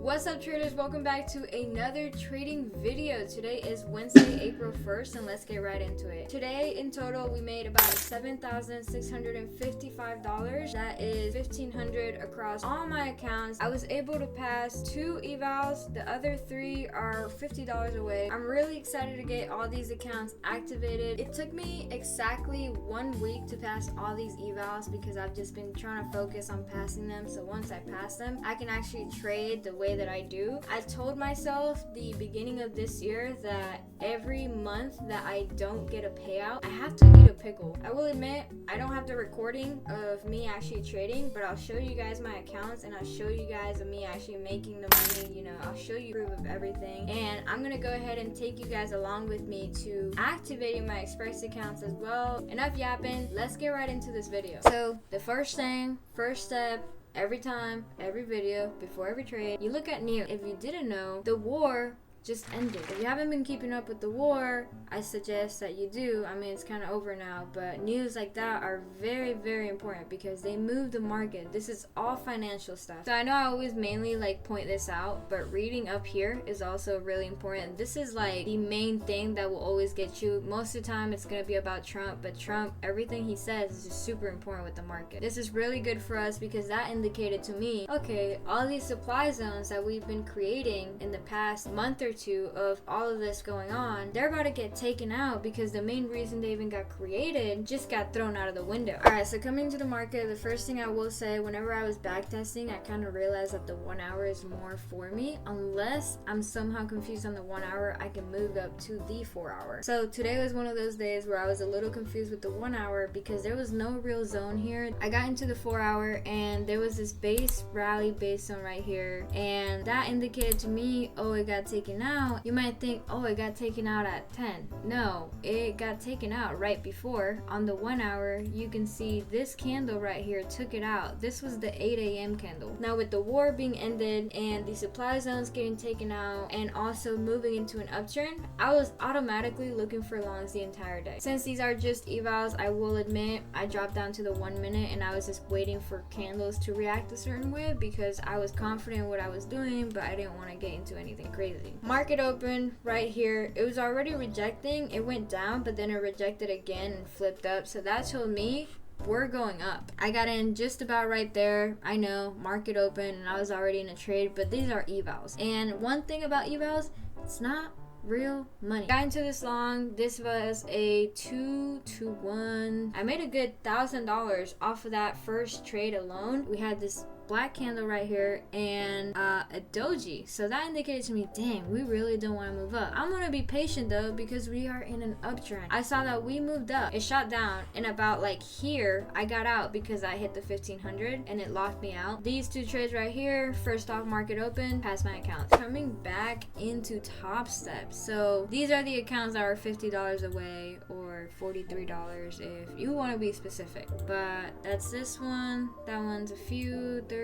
What's up, traders? Welcome back to another trading video. Today is Wednesday, April 1st, and let's get right into it. Today in total we made about $7,655. That is $1,500 across all my accounts. I was able to pass 2 evals. The other 3 are $50 away. I'm really excited to get all these accounts activated. It took me exactly 1 week to pass all these evals because I've just been trying to focus on passing them. So once I pass them, I can actually trade the way that I do. I told myself the beginning of this year that every month that I don't get a payout, I have to eat a pickle. I will admit, I don't have the recording of me actually trading, but I'll show you guys my accounts and I'll show you guys of me actually making the money. You know, I'll show you proof of everything. And I'm gonna go ahead and take you guys along with me to activating my Express accounts as well. Enough yapping, let's get right into this video. So the first step, every time, every video, before every trade, you look at news. If you didn't know, the war just ended. If you haven't been keeping up with the war, I suggest that you do. I mean, it's kind of over now, but news like that are very, very important because they move the market. This is all financial stuff. So I know I always mainly point this out, but reading up here is also really important. This is like the main thing that will always get you. Most of the time it's going to be about Trump, but Trump, everything he says is just super important with the market. This is really good for us because that indicated to me, okay, all these supply zones that we've been creating in the past month or two of all of this going on, they're about to get taken out because the main reason they even got created just got thrown out of the window. Alright, so coming to the market, the first thing I will say, whenever I was back testing, I kind of realized that the 1 hour is more for me. Unless I'm somehow confused on the 1 hour, I can move up to the 4 hour. So today was one of those days where I was a little confused with the 1 hour because there was no real zone here. I got into the 4 hour and there was this base rally base zone right here, and that indicated to me, oh, it got taken out. You might think, oh, it got taken out at 10. No, it got taken out right before. On the 1 hour, you can see this candle right here took it out. This was the 8 a.m. candle. Now with the war being ended and the supply zones getting taken out and also moving into an uptrend, I was automatically looking for longs the entire day. Since these are just evals, I will admit I dropped down to the 1 minute and I was just waiting for candles to react a certain way because I was confident in what I was doing, but I didn't want to get into anything crazy. Market open right here. It was already rejecting. It went down, but then it rejected again and flipped up. So that told me we're going up. I got in just about right there. I know, market open and I was already in a trade, but these are evals. And one thing about evals, it's not real money. Got into this long. This was a 2-to-1. I made a good $1,000 off of that first trade alone. We had this black candle right here and a doji, so that indicated to me, dang, we really don't want to move up. I'm gonna be patient though because we are in an uptrend. I saw that we moved up, it shot down, and about here I got out because I hit the 1500 and it locked me out. These 2 trades right here, first off market open, past my account. Coming back into Top Step, so these are the accounts that are $50 away or $43 if you want to be specific, but that's this one, that one's a few 30.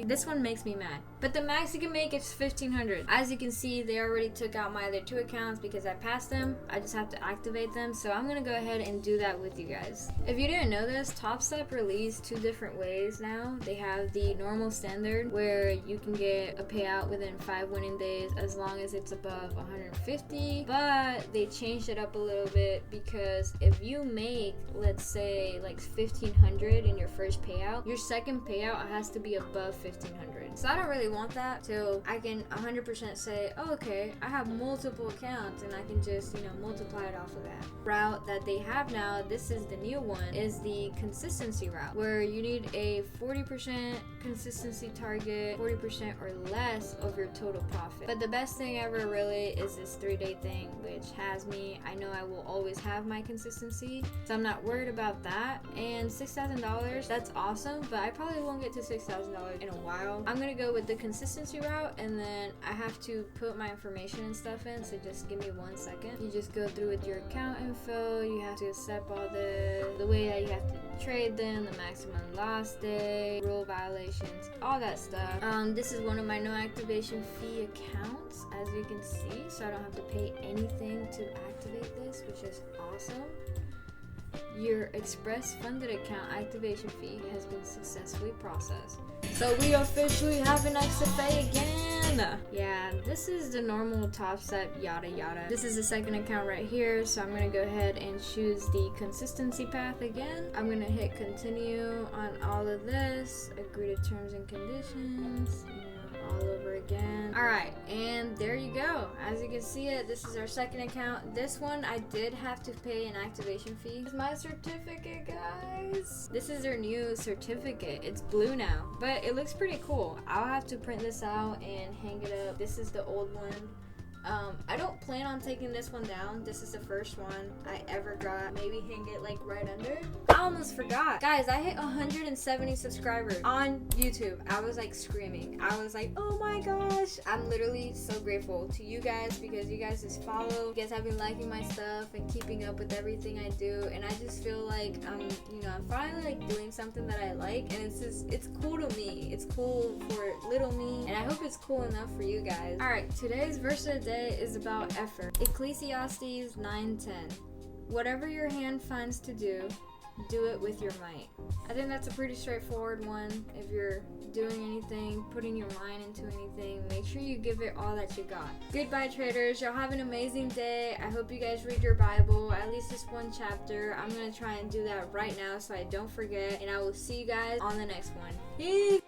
This one makes me mad, but the max you can make is 1500. As you can see, they already took out my other 2 accounts because I passed them. I just have to activate them, so I'm gonna go ahead and do that with you guys. If you didn't know this, Top Step released 2 different ways now. They have the normal standard where you can get a payout within 5 winning days as long as it's above 150, but they changed it up a little bit because if you make, let's say, 1500 in your first payout, your second payout has to be above 1500. So I don't really want that, so I can 100% say, oh, okay, I have multiple accounts and I can just multiply it off of that. Route that they have now, this is the new one, is the consistency route where you need a 40% consistency target, 40% or less of your total profit. But the best thing ever really is this 3-day thing, which has me, I know I will always have my consistency, so I'm not worried about that. And $6,000, that's awesome, but I probably won't get to $6,000 in a while. I'm gonna go with the consistency route, and then I have to put my information and stuff in, so just give me 1 second. You just go through with your account info, you have to accept all the way that you have to trade them, the maximum loss day, rule violations, all that stuff. This is one of my no activation fee accounts, as you can see, so I don't have to pay anything to activate this, which is awesome. Your Express funded account activation fee has been successfully processed. So we officially have an XFA again. Yeah, this is the normal top step, yada yada. This is the second account right here, so I'm gonna go ahead and choose the consistency path again. I'm gonna hit continue on all of this, agree to terms and conditions, all over again. Alright, and there you go. As you can see it, this is our second account. This one I did have to pay an activation fee. This is my certificate, guys. This is their new certificate. It's blue now, but it looks pretty cool. I'll have to print this out and hang it up. This is the old one. I don't plan on taking this one down. This is the first one I ever got. Maybe hang it like right under. I almost forgot. Guys, I hit 170 subscribers on YouTube. I was like screaming. I was like, oh my gosh. I'm literally so grateful to you guys because you guys just follow. You guys have been liking my stuff and keeping up with everything I do. And I just feel like I'm finally like doing something that I like. And it's cool to me. It's cool for little me. And I hope it's cool enough for you guys. Alright, today's verse of the day is about effort. Ecclesiastes 9:10. Whatever your hand finds to do it with your might. I think that's a pretty straightforward one. If you're doing anything, putting your mind into anything, make sure you give it all that you got. Goodbye, traders. Y'all have an amazing day. I hope you guys read your Bible, at least this one chapter. I'm gonna try and do that right now so I don't forget, and I will see you guys on the next one. Peace!